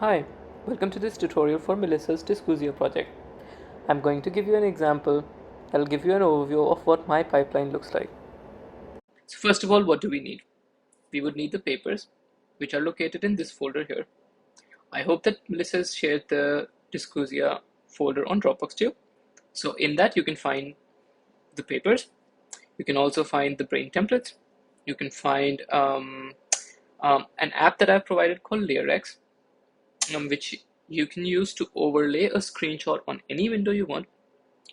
Hi, welcome to this tutorial for Melissa's Dysgusia project. I'm going to give you an example that'll give you an overview of what my pipeline looks like. So first of all, what do we need? We would need the papers, which are located in this folder here. I hope that Melissa has shared the Dysgusia folder on Dropbox too. So in that you can find the papers. You can also find the brain templates. You can find an app that I've provided called LayerX, which you can use to overlay a screenshot on any window you want.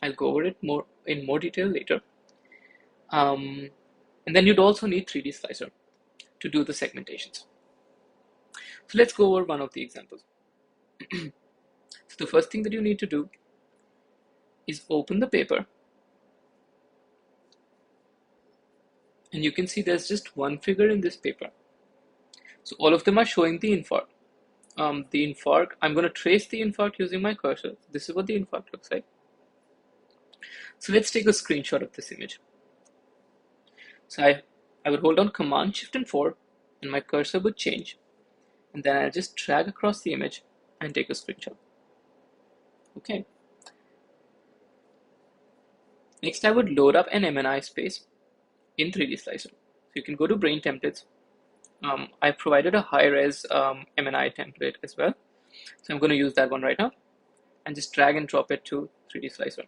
I'll go over it in more detail later. Um, and then you'd also need 3D Slicer to do the segmentations. So let's go over one of the examples. So the first thing that you need to do is open the paper, and you can see there's just one figure in this paper. So all of them are showing the infarct. I'm going to trace the infarct using my cursor. This is what the infarct looks like. So let's take a screenshot of this image. So I would hold on Command Shift and 4, and my cursor would change. And then I'll just drag across the image and take a screenshot. Okay. Next, I would load up an MNI space in 3D Slicer. So you can go to Brain Templates. I provided a high-res MNI template as well. So I'm going to use that one right now and just drag and drop it to 3D Slicer.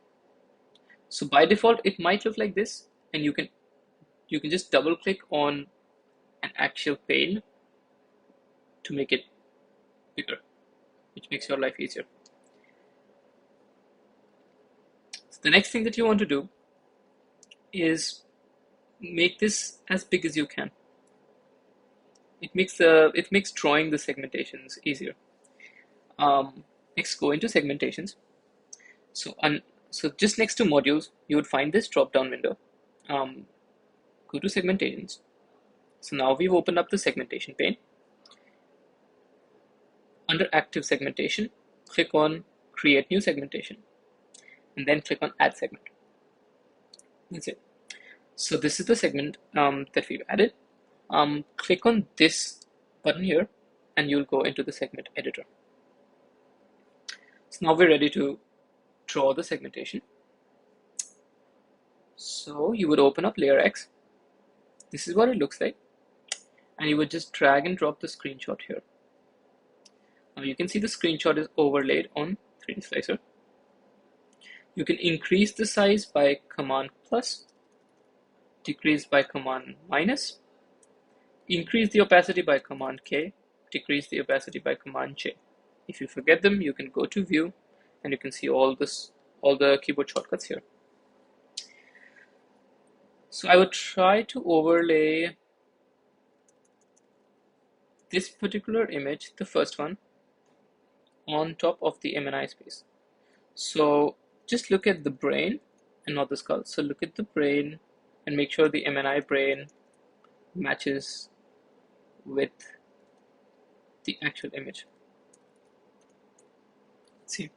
So by default, it might look like this, and you can just double click on an actual pane to make it bigger, which makes your life easier. So the next thing that you want to do is make this as big as you can. It makes drawing the segmentations easier. Next, go into segmentations. So just next to modules, you would find this drop-down window. Go to segmentations. So now we've opened up the segmentation pane. Under active segmentation, click on create new segmentation, and then click on add segment. That's it. So this is the segment that we've added. Click on this button here, and you'll go into the segment editor. So now we're ready to draw the segmentation. So you would open up LayerX. This is what it looks like, and you would just drag and drop the screenshot here. Now you can see the screenshot is overlaid on 3D Slicer. You can increase the size by Command plus, decrease by Command minus, increase the opacity by Command K, decrease the opacity by Command J. If you forget them, you can go to View, and you can see all the keyboard shortcuts here. So I would try to overlay this particular image, the first one, on top of the MNI space. So just look at the brain and not the skull. So look at the brain and make sure the MNI brain matches with the actual image. Let's see.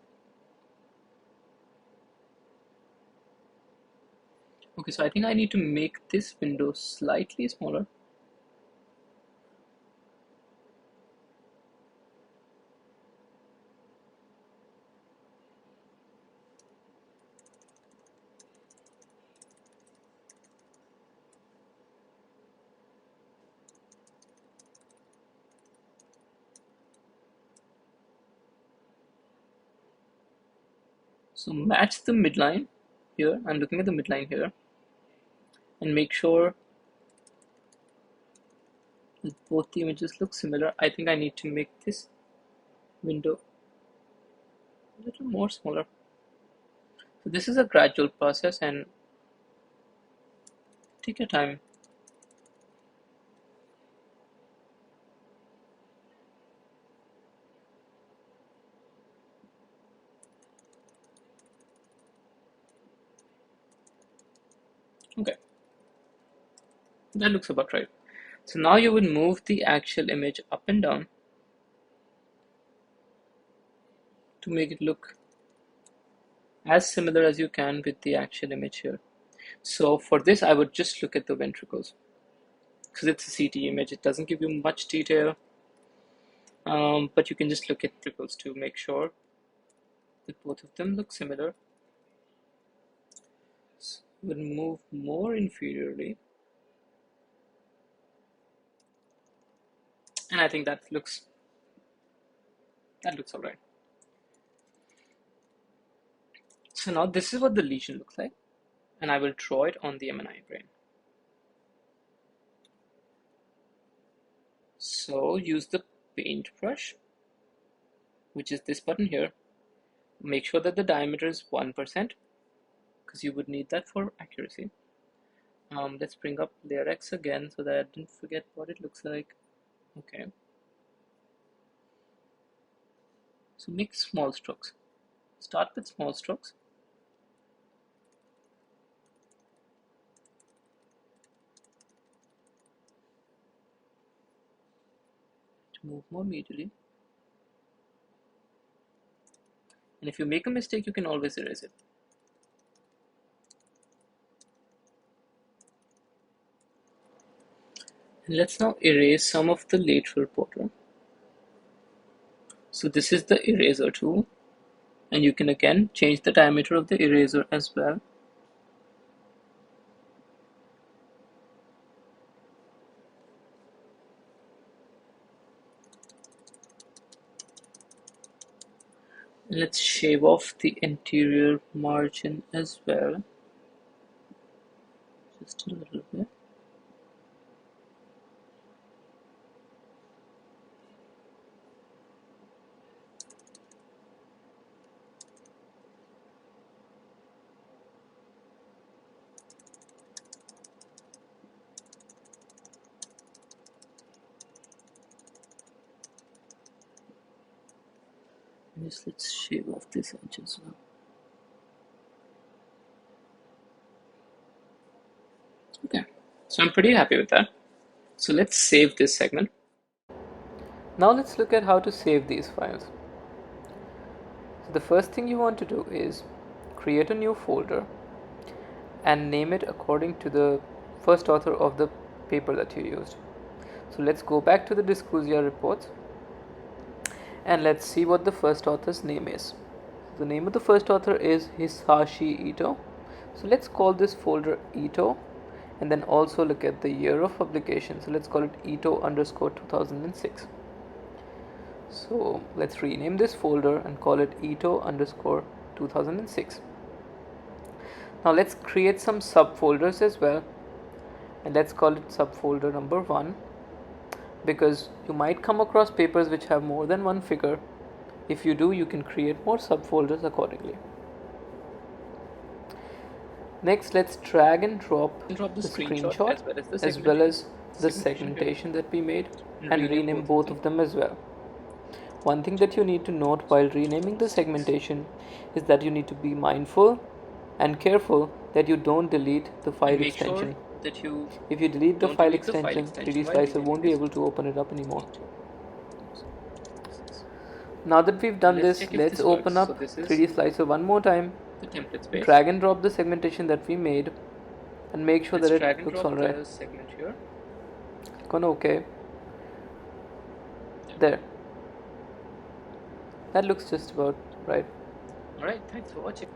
Okay, so I think I need to make this window slightly smaller. So match the midline here. I'm looking at the midline here, and make sure that both the images look similar. I think I need to make this window a little more smaller. So this is a gradual process, and take your time. Okay, that looks about right. So now you would move the actual image up and down to make it look as similar as you can with the actual image here. So for this, I would just look at the ventricles because it's a CT image. It doesn't give you much detail. But you can just look at triples to make sure that both of them look similar. So we'll move more inferiorly, and I think that looks all right. So now this is what the lesion looks like, and I will draw it on the MNI brain. So use the paintbrush, which is this button here. Make sure that the diameter is 1%, because you would need that for accuracy. Let's bring up layer X again so that I didn't forget what it looks like. Okay. So make small strokes. Start with small strokes. To move more immediately. And if you make a mistake, you can always erase it. And let's now erase some of the lateral border. So this is the eraser tool, and you can again change the diameter of the eraser as well. Let's shave off the interior margin as well, just a little bit. And just let's shave off this edge as well. Okay, so I'm pretty happy with that. So let's save this segment. Now let's look at how to save these files. So the first thing you want to do is create a new folder and name it according to the first author of the paper that you used. So let's go back to the Dysgusia reports and let's see what the first author's name is. The name of the first author is Hisashi Ito. So let's call this folder Ito, and then also look at the year of publication. So let's call it Ito underscore 2006. So let's rename this folder and call it Ito underscore 2006. Now let's create some subfolders as well, and let's call it subfolder number 1, because you might come across papers which have more than one figure. If you do, you can create more subfolders accordingly. Next, let's drag and drop the screenshot as well as the segmentation that we made, and rename both of them as well. One thing that you need to note while renaming the segmentation is that you need to be mindful and careful that you don't delete the file extension. If you delete the file extension, 3D Slicer won't be able to open it up anymore. Now that we've done this, let's open up 3D Slicer one more time, drag and drop the segmentation that we made, and make sure that it looks alright. Click on OK. There. That looks just about right. Alright, thanks for watching.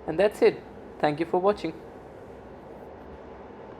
And that's it. Thank you for watching.